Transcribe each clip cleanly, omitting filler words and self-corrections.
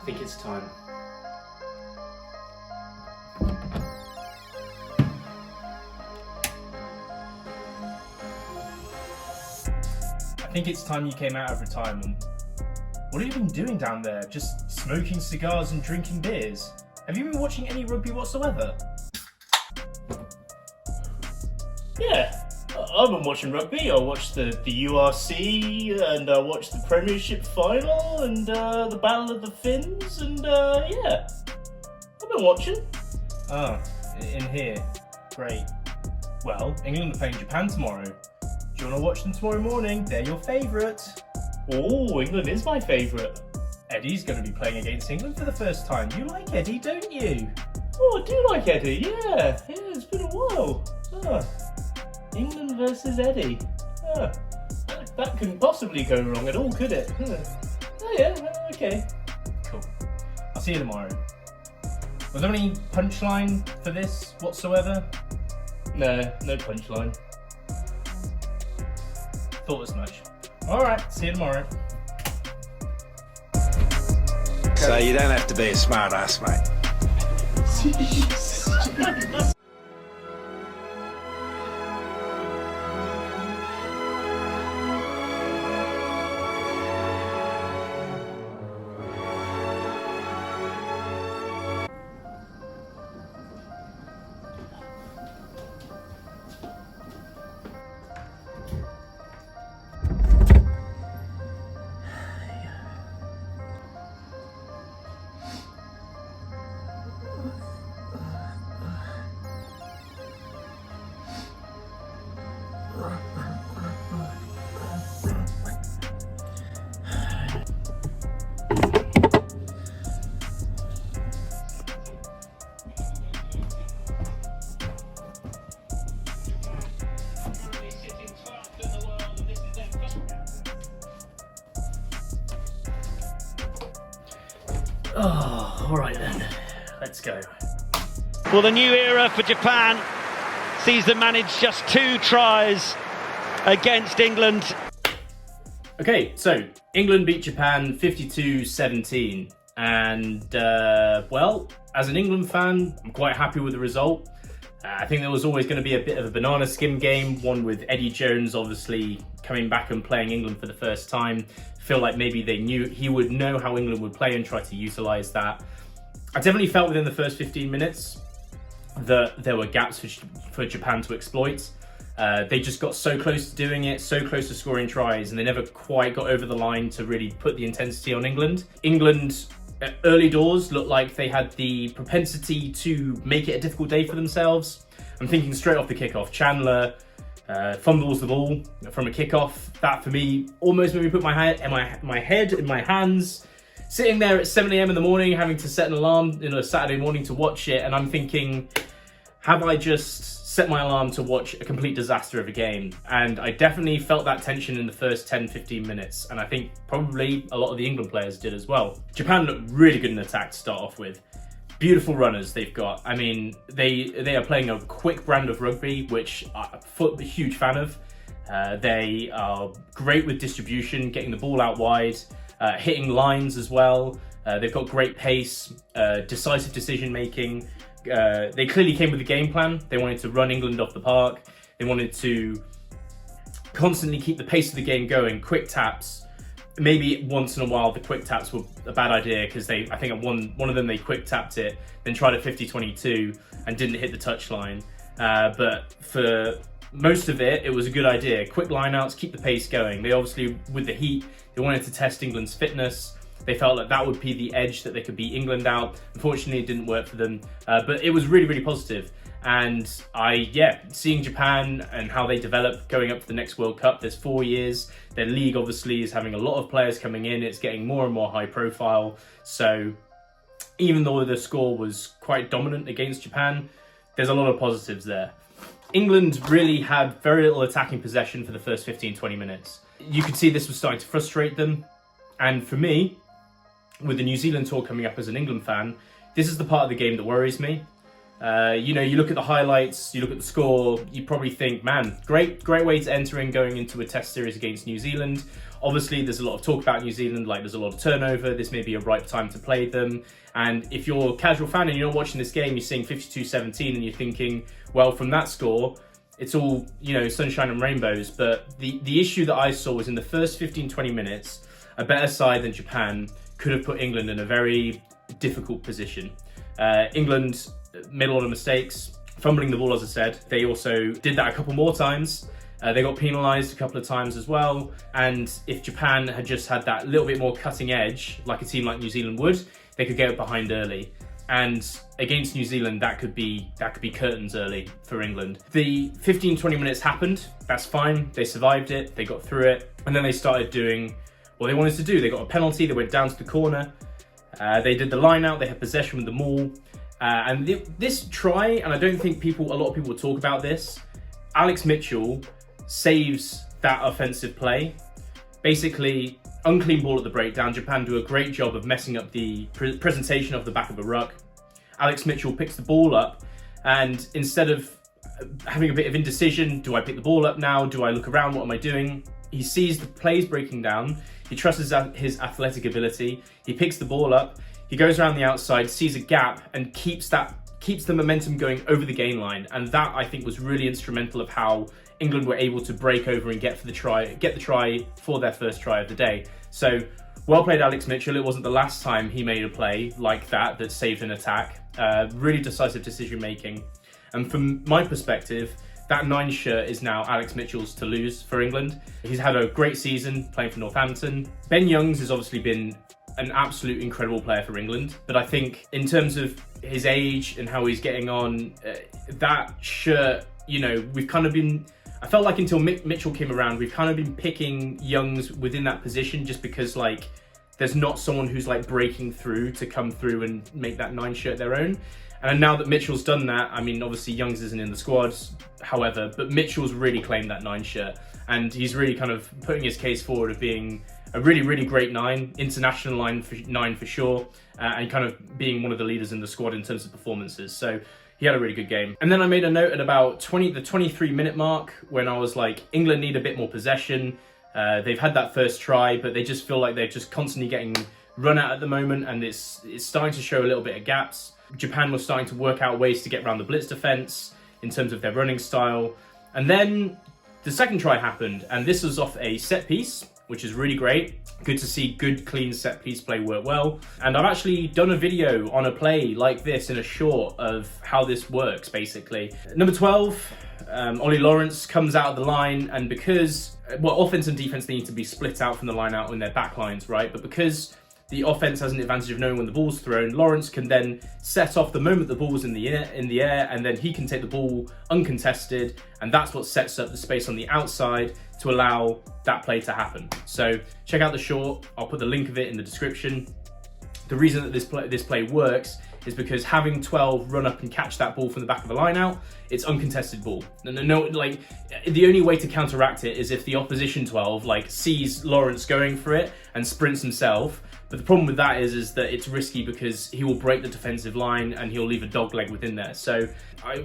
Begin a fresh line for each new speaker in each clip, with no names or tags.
I think it's time. I think it's time you came out of retirement. What have you been doing down there? Just smoking cigars and drinking beers? Have you been watching any rugby whatsoever? Yeah, I've been watching rugby. I watched the URC, and I watched the Premiership final, and the Battle of the Finns, and yeah, I've been watching. Ah, in here. Great. Well, England are playing Japan tomorrow. Do you want to watch them tomorrow morning? They're your favourite. Oh, England is my favourite. Eddie's going to be playing against England for the first time. You like Eddie, don't you? Oh, I do like Eddie, yeah. Yeah, it's been a while. England versus Eddie. That couldn't possibly go wrong at all, could it? Oh yeah, okay. Cool. I'll see you tomorrow. Was there any punchline for this whatsoever? No punchline. Thought as much. Alright, see you tomorrow.
So you don't have to be a smart ass, mate.
Oh, alright then. Let's go.
Well, the new era for Japan sees them manage just 2 tries against England.
Okay, so England beat Japan 52-17, and well, as an England fan, I'm quite happy with the result. I think there was always going to be a bit of a banana skin game, one with Eddie Jones obviously coming back and playing England for the first time. Feel like maybe they knew he would know how England would play and try to utilise that. I definitely felt within the first 15 minutes that there were gaps for Japan to exploit. They just got so close to doing it, so close to scoring tries, and they never quite got over the line to really put the intensity on England. England, at early doors, looked like they had the propensity to make it a difficult day for themselves. I'm thinking straight off the kickoff, Chandler fumbles the ball from a kickoff. That for me almost made me put my head in my hands. Sitting there at 7 a.m. in the morning, having to set an alarm in a Saturday morning to watch it, and I'm thinking, have I just set my alarm to watch a complete disaster of a game? And I definitely felt that tension in the first 10-15 minutes, and I think probably a lot of the England players did as well. Japan looked really good in attack to start off with. Beautiful runners they've got. I mean, they are playing a quick brand of rugby, which I'm a huge fan of. They are great with distribution, getting the ball out wide, hitting lines as well. They've got great pace, decisive decision making. They clearly came with a game plan. They wanted to run England off the park. They wanted to constantly keep the pace of the game going, quick taps. Maybe once in a while the quick taps were a bad idea because I think at one of them they quick tapped it, then tried a 50-22 and didn't hit the touchline. But for most of it, it was a good idea. Quick lineouts, keep the pace going. They obviously, with the heat, they wanted to test England's fitness. They felt like that would be the edge that they could beat England out. Unfortunately, it didn't work for them, but it was really, really positive. And seeing Japan and how they develop going up to the next World Cup, there's 4 years. Their league obviously is having a lot of players coming in. It's getting more and more high profile. So even though the score was quite dominant against Japan, there's a lot of positives there. England really had very little attacking possession for the first 15-20 minutes. You could see this was starting to frustrate them. And for me, with the New Zealand tour coming up as an England fan, this is the part of the game that worries me. You know, you look at the highlights, you look at the score, you probably think, man, great way to enter in going into a test series against New Zealand. Obviously, there's a lot of talk about New Zealand, like there's a lot of turnover. This may be a ripe time to play them. And if you're a casual fan and you're not watching this game, you're seeing 52-17 and you're thinking, well, from that score, it's all, you know, sunshine and rainbows. But the issue that I saw was in the first 15-20 minutes, a better side than Japan could have put England in a very difficult position. England made a lot of mistakes, fumbling the ball, as I said. They also did that a couple more times. They got penalised a couple of times as well. And if Japan had just had that little bit more cutting edge, like a team like New Zealand would, they could get behind early. And against New Zealand, that could be curtains early for England. The 15-20 minutes happened. That's fine. They survived it. They got through it. And then they started doing what they wanted to do. They got a penalty. They went down to the corner. They did the line out. They had possession with the maul. And this try, and I don't think a lot of people will talk about this, Alex Mitchell saves that offensive play. Basically, unclean ball at the breakdown. Japan do a great job of messing up the presentation of the back of a ruck. Alex Mitchell picks the ball up, and instead of having a bit of indecision, do I pick the ball up now? Do I look around? What am I doing? He sees the plays breaking down. He trusts his athletic ability. He picks the ball up. He goes around the outside, sees a gap, and keeps the momentum going over the gain line. And that, I think, was really instrumental of how England were able to break over and get the try for their first try of the day. So, well played, Alex Mitchell. It wasn't the last time he made a play like that saved an attack. Really decisive decision making. And from my perspective, that 9 shirt is now Alex Mitchell's to lose for England. He's had a great season playing for Northampton. Ben Youngs has obviously been an absolute incredible player for England, but I think in terms of his age and how he's getting on, that shirt, you know, I felt like until Mitchell came around, we've kind of been picking Youngs within that position just because, like, there's not someone who's like breaking through to come through and make that 9 shirt their own. And now that Mitchell's done that, I mean, obviously Youngs isn't in the squad, however, but Mitchell's really claimed that 9 shirt, and he's really kind of putting his case forward of being a really, really great 9, international 9 for sure, and kind of being one of the leaders in the squad in terms of performances. So he had a really good game. And then I made a note at about the 23-minute mark when I was like, England need a bit more possession. They've had that first try, but they just feel like they're just constantly getting run at the moment, and it's starting to show a little bit of gaps. Japan was starting to work out ways to get around the blitz defense in terms of their running style. And then the second try happened, and this was off a set piece, which is really great. Good to see good, clean set piece play work well. And I've actually done a video on a play like this in a short of how this works, basically. Number 12, Ollie Lawrence comes out of the line, and because, well, offense and defense, they need to be split out from the line out in their back lines, right? But because the offense has an advantage of knowing when the ball's thrown, Lawrence can then set off the moment the ball's in the air, and then he can take the ball uncontested, and that's what sets up the space on the outside to allow that play to happen. So check out the short. I'll put the link of it in the description. The reason that this play works is because having 12 run up and catch that ball from the back of the line out, it's uncontested ball. No, like, the only way to counteract it is if the opposition 12 like sees Lawrence going for it and sprints himself. But the problem with that is that it's risky because he will break the defensive line and he'll leave a dog leg within there. So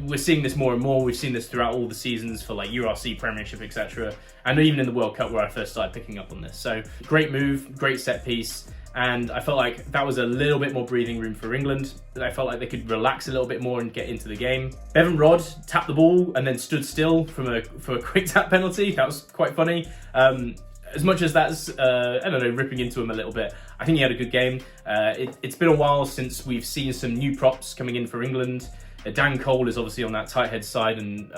we're seeing this more and more. We've seen this throughout all the seasons for like URC, Premiership, etc. And even in the World Cup where I first started picking up on this. So great move, great set piece. And I felt like that was a little bit more breathing room for England. I felt like they could relax a little bit more and get into the game. Bevan Rodd tapped the ball and then stood still for a quick tap penalty. That was quite funny. As much as that's, I don't know, ripping into him a little bit, I think he had a good game. It's been a while since we've seen some new props coming in for England. Dan Cole is obviously on that tight head side, and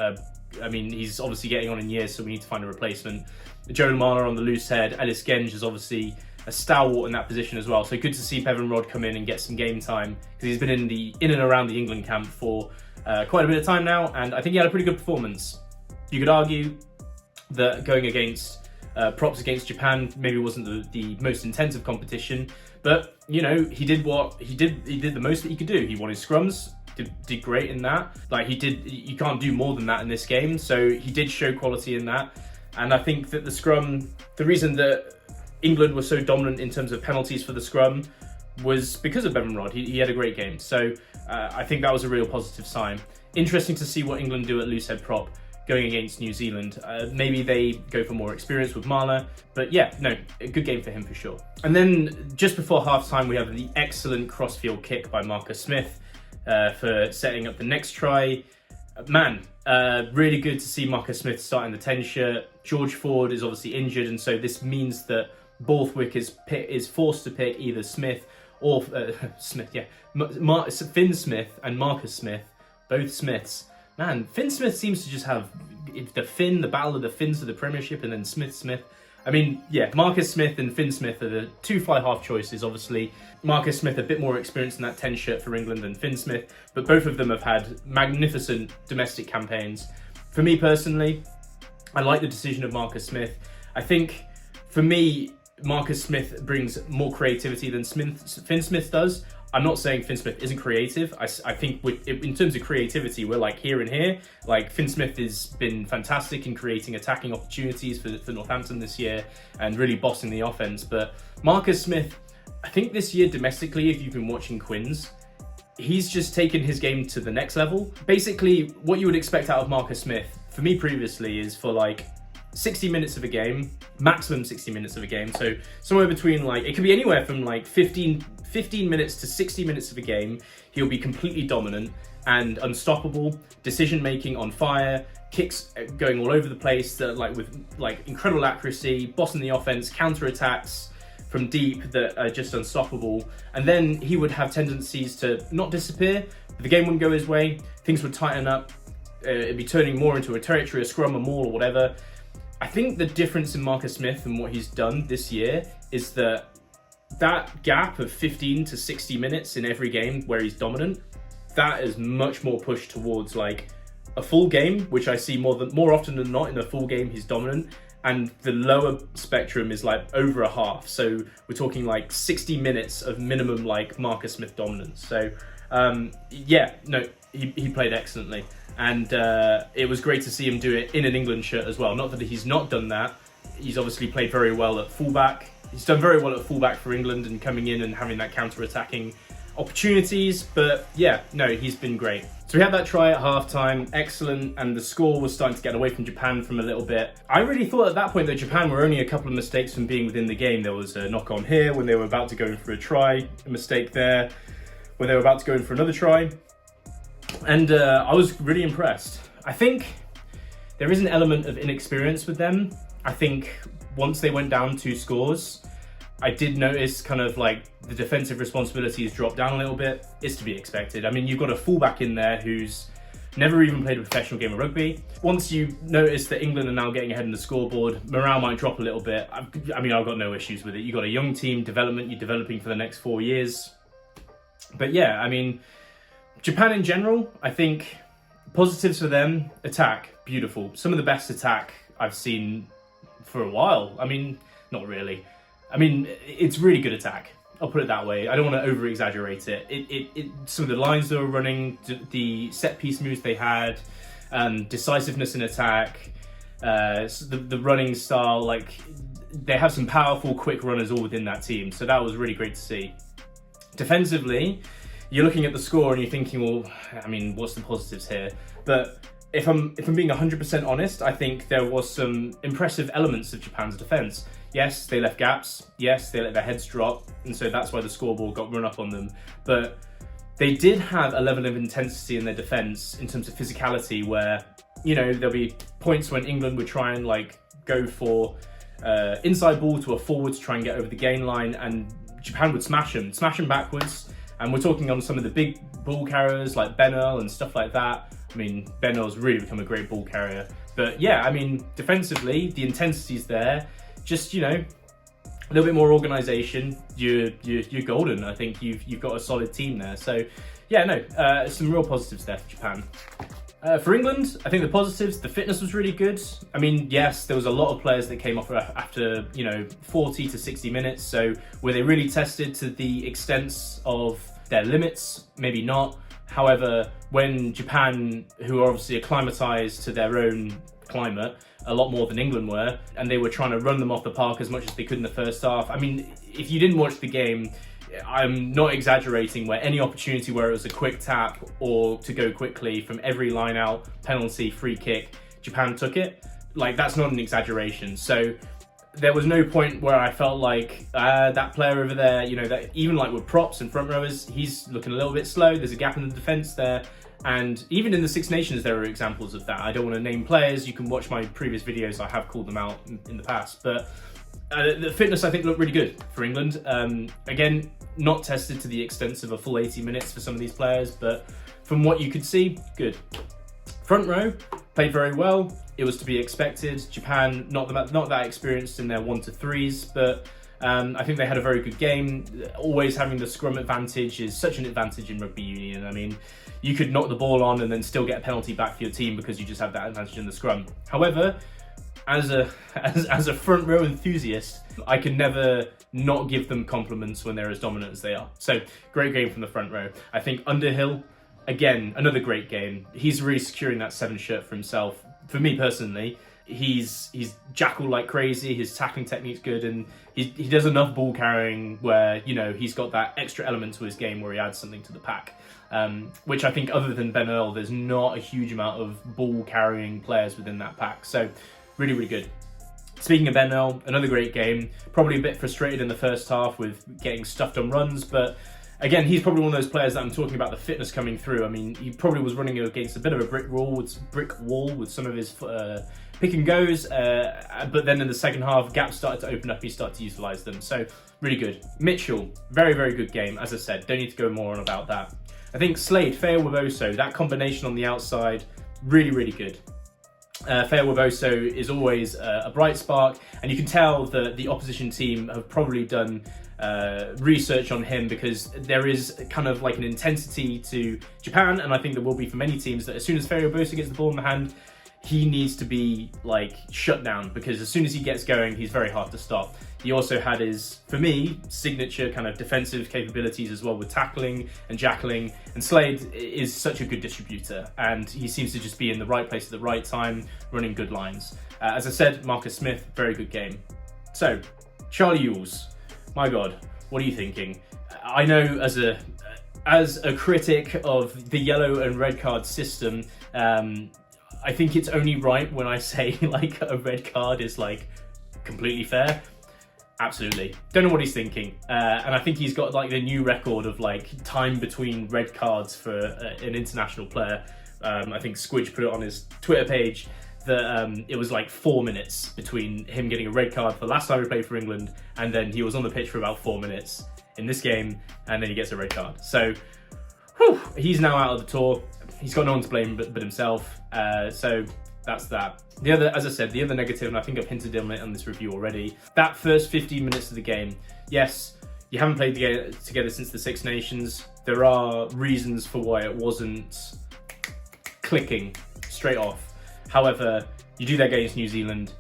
I mean, he's obviously getting on in years, so we need to find a replacement. Jone on the loose head. Ellis Genge is obviously a stalwart in that position as well. So good to see Bevan Rodd come in and get some game time, because he's been in and around the England camp for quite a bit of time now, and I think he had a pretty good performance. You could argue that going against props against Japan maybe wasn't the most intensive competition, but you know, he did the most that he could do. He won his scrums, did great in that. Like, you can't do more than that in this game, so he did show quality in that. And I think that the reason that England was so dominant in terms of penalties for the scrum was because of Bevan-Rod. He had a great game. So I think that was a real positive sign. Interesting to see what England do at loosehead prop going against New Zealand. Maybe they go for more experience with Marla, but yeah, no, a good game for him for sure. And then just before half-time, we have the excellent crossfield kick by Marcus Smith for setting up the next try. Man, really good to see Marcus Smith starting the 10 shirt. George Ford is obviously injured, and so this means that Borthwick is forced to pick either Smith or Finn Smith and Marcus Smith, both Smiths. Man, Finn Smith seems to just have the battle of the Finns of the Premiership, and then Smith. I mean, yeah, Marcus Smith and Finn Smith are the two fly half choices, obviously. Marcus Smith a bit more experience in that 10 shirt for England than Finn Smith, but both of them have had magnificent domestic campaigns. For me personally, I like the decision of Marcus Smith. I think, for me, Marcus Smith brings more creativity than Finn Smith does. I'm not saying Finn Smith isn't creative. I think in terms of creativity, we're like here and here. Like Finn Smith has been fantastic in creating attacking opportunities for Northampton this year and really bossing the offense. But Marcus Smith, I think this year domestically, if you've been watching Quins, he's just taken his game to the next level. Basically, what you would expect out of Marcus Smith, for me previously, is for like 60 minutes of a game, maximum 60 minutes of a game. So somewhere between like, it could be anywhere from like 15 minutes to 60 minutes of a game. He'll be completely dominant and unstoppable, decision making on fire, kicks going all over the place, with incredible accuracy, bossing the offense, counter attacks from deep that are just unstoppable. And then he would have tendencies to not disappear. The game wouldn't go his way. Things would tighten up. It'd be turning more into a territory, a scrum, a maul, or whatever. I think the difference in Marcus Smith and what he's done this year is that gap of 15 to 60 minutes in every game where he's dominant, that is much more pushed towards like a full game, which I see more often than not in a full game he's dominant, and the lower spectrum is like over a half. So we're talking like 60 minutes of minimum like Marcus Smith dominance. So he played excellently. And it was great to see him do it in an England shirt as well. Not that he's not done that. He's obviously played very well at fullback. He's done very well at fullback for England and coming in and having that counter-attacking opportunities. But yeah, no, he's been great. So we had that try at half-time, excellent, and the score was starting to get away from Japan from a little bit. I really thought at that point that Japan were only a couple of mistakes from being within the game. There was a knock-on here when they were about to go in for a try, a mistake there when they were about to go in for another try. And I was really impressed. I think there is an element of inexperience with them. I think once they went down 2 scores, I did notice kind of like the defensive responsibilities dropped down a little bit. It's to be expected. I mean, you've got a fullback in there who's never even played a professional game of rugby. Once you notice that England are now getting ahead in the scoreboard, morale might drop a little bit. I mean, I've got no issues with it. You've got a young team, development, you're developing for the next 4 years. But yeah, I mean, Japan in general, I think positives for them, attack, beautiful. Some of the best attack I've seen for a while. I mean, not really. I mean, it's really good attack. I'll put it that way. I don't want to over-exaggerate it. Some of the lines they were running, the set-piece moves they had, decisiveness in attack, the running style, like, they have some powerful, quick runners all within that team. So that was really great to see. Defensively, you're looking at the score and you're thinking, well, I mean, what's the positives here? But if I'm being 100% honest, I think there was some impressive elements of Japan's defence. Yes, they left gaps. Yes, they let their heads drop. And so that's why the scoreboard got run up on them. But they did have a level of intensity in their defence in terms of physicality where, you know, there'll be points when England would try and like go for inside ball to a forward to try and get over the gain line, and Japan would smash them backwards. And we're talking on some of the big ball carriers like Ben Earl and stuff like that. I mean, Ben Earl's really become a great ball carrier. But yeah, I mean, defensively, the intensity's there. Just, you know, a little bit more organisation, you're golden. I think you've got a solid team there. So yeah, no, some real positives there for Japan. For England, I think the positives, the fitness was really good. I mean, yes, there was a lot of players that came off after, you know, 40 to 60 minutes. So were they really tested to the extent of their limits? Maybe not. However, when Japan, who are obviously acclimatized to their own climate, a lot more than England were, and they were trying to run them off the park as much as they could in the first half. I mean, if you didn't watch the game, I'm not exaggerating, where any opportunity where it was a quick tap or to go quickly from every line out, penalty, free kick, Japan took it. Like, that's not an exaggeration. So there was no point where I felt like that player over there, you know, that even like with props and front rowers, he's looking a little bit slow. There's a gap in the defense there. And even in the Six Nations, there are examples of that. I don't want to name players. You can watch my previous videos. I have called them out in the past. But the fitness, I think, looked really good for England. Again, not tested to the extent of a full 80 minutes for some of these players. But from what you could see, good. Front row, played very well. It was to be expected. Japan, not that experienced in their 1-3s, but I think they had a very good game. Always having the scrum advantage is such an advantage in rugby union. I mean, you could knock the ball on and then still get a penalty back for your team because you just have that advantage in the scrum. However, as a front row enthusiast, I can never not give them compliments when they're as dominant as they are. So, great game from the front row. I think Underhill, again, another great game. He's really securing that 7 shirt for himself. For me personally, he's jackal like crazy. His tackling technique's good, and he does enough ball carrying where, you know, he's got that extra element to his game where he adds something to the pack. Which I think, other than Ben Earl, there's not a huge amount of ball carrying players within that pack. So really, really good. Speaking of Ben Earl, another great game. Probably a bit frustrated in the first half with getting stuffed on runs, but again, he's probably one of those players that I'm talking about, the fitness coming through. I mean, he probably was running against a bit of a brick wall with some of his pick and goes, but then in the second half, gaps started to open up, he started to utilise them. So, really good. Mitchell, very, very good game. As I said, don't need to go more on about that. I think Slade, Feyi-Waboso, that combination on the outside, really, really good. Feyi-Waboso is always a bright spark, and you can tell that the opposition team have probably done research on him, because there is kind of like an intensity to Japan, and I think there will be for many teams, that as soon as Feyi-Waboso gets the ball in the hand, he needs to be like shut down, because as soon as he gets going, he's very hard to stop. He also had his, for me, signature kind of defensive capabilities as well with tackling and jackling, and Slade is such a good distributor, and he seems to just be in the right place at the right time, running good lines. As I said, Marcus Smith, very good game. So, Charlie Ewells, my God, what are you thinking? I know as a critic of the yellow and red card system, I think it's only right when I say like a red card is like completely fair. Absolutely. Don't know what he's thinking. And I think he's got like the new record of like time between red cards for an international player. I think Squidge put it on his Twitter page that it was like 4 minutes between him getting a red card for the last time he played for England, and then he was on the pitch for about 4 minutes in this game, and then he gets a red card. So, he's now out of the tour. He's got no one to blame but himself. So that's that. The other, as I said, the other negative, and I think I've hinted on it on this review already, that first 15 minutes of the game. Yes, you haven't played together since the Six Nations. There are reasons for why it wasn't clicking straight off. However, you do that against New Zealand,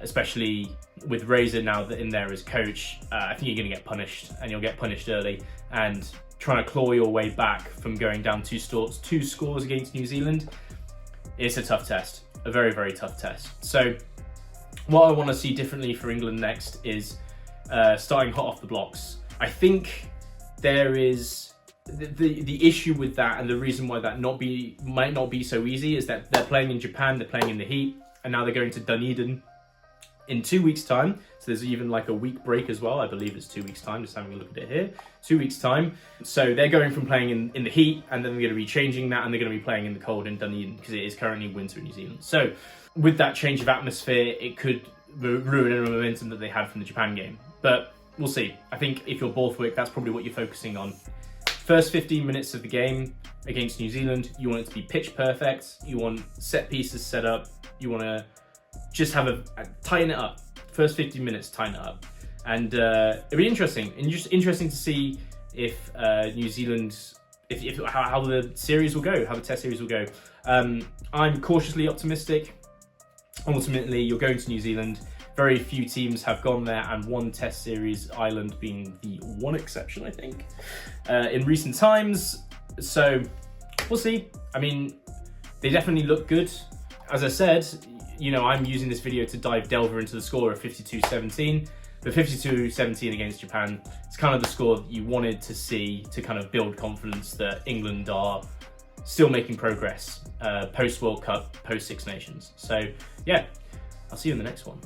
especially with Razor now in there as coach. I think you're going to get punished, and you'll get punished early. And trying to claw your way back from going down two scores against New Zealand, it's a tough test, a very, very tough test. So what I want to see differently for England next is starting hot off the blocks. I think there is the issue with that, and the reason why that might not be so easy, is that they're playing in Japan, they're playing in the heat, and now they're going to Dunedin in 2 weeks' time. So there's even like a week break as well. I believe it's 2 weeks' time, just having a look at it here. 2 weeks' time. So they're going from playing in the heat, and then they're going to be changing that, and they're going to be playing in the cold in Dunedin, because it is currently winter in New Zealand. So with that change of atmosphere, it could ruin any momentum that they had from the Japan game. But we'll see. I think if you're Borthwick, that's probably what you're focusing on. First 15 minutes of the game against New Zealand, you want it to be pitch perfect. You want set pieces set up. You want to just have tighten it up. First 15 minutes, tighten it up. And it'll be interesting. And just interesting to see if New Zealand, how the series will go, how the test series will go. I'm cautiously optimistic. Ultimately, you're going to New Zealand. Very few teams have gone there and won Test Series, Ireland being the one exception, I think, in recent times. So we'll see. I mean, they definitely look good. As I said, you know, I'm using this video to delve into the score of 52-17. But 52-17 against Japan, it's kind of the score that you wanted to see to kind of build confidence that England are still making progress post-World Cup, post-Six Nations. So yeah, I'll see you in the next one.